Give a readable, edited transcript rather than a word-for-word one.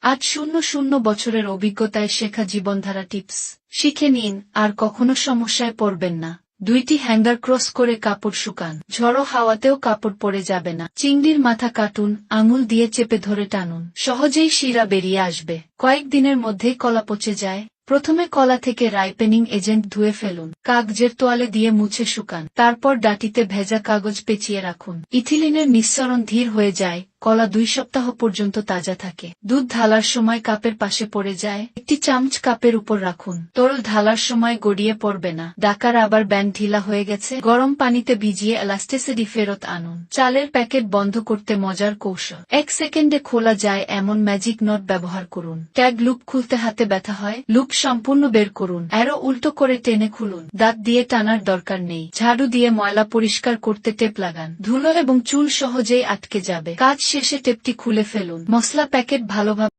800 বছরের অভিজ্ঞতায় শেখা জীবনধারা টিপস শিখে নিন, আর কখনো সমস্যায় পড়বেন না। 2টি হ্যাঙ্গার ক্রস করে কাপড় শুকান। ঝড়ো হাওয়াতেও কাপড় পরে যাবে না। চিংড়ির মাথা কাটুন, আঙুল দিয়ে চেপে ধরে টানুন, সহজেই শিরা বেরিয়ে আসবে। কয়েকদিনের মধ্যেই কলা পচে যায়। প্রথমে কলা থেকে রাইপেনিং এজেন্ট ধুয়ে ফেলুন, কাগজের তোয়ালে দিয়ে মুছে শুকান। তারপর ডাটিতে ভেজা কাগজ পেঁচিয়ে রাখুন। ইথিলিনের নিঃসরণ ধীর হয়ে যায়, কলা 2 সপ্তাহ পর্যন্ত তাজা থাকে। দুধ ঢালার সময় কাপের পাশে পড়ে যায়, একটি চামচ কাপের উপর রাখুন। তরল ঢালার সময় গড়িয়ে পড়বে না। ডাকার আবার ব্যান্ড ঢিলা হয়ে গেছে, গরম পানিতে ভিজিয়ে এলাস্টিসিটি ফেরত আনুন। চালের প্যাকেট বন্ধ করতে মজার কৌশল। 1 সেকেন্ডে খোলা যায় এমন ম্যাজিক নট ব্যবহার করুন। ট্যাগ লুপ খুলতে হাতে ব্যথা হয়? লুপ সম্পূর্ণ বের করুন, অ্যারো উল্টো করে টেনে খুলুন। দাঁত দিয়ে টানার দরকার নেই। ঝাড়ু দিয়ে ময়লা পরিষ্কার করতে টেপ লাগান, ধুলো এবং চুল সহজেই আটকে যাবে। কাজ শেষে টেপটি খুলে ফেলুন। মসলা প্যাকেট ভালোভাবে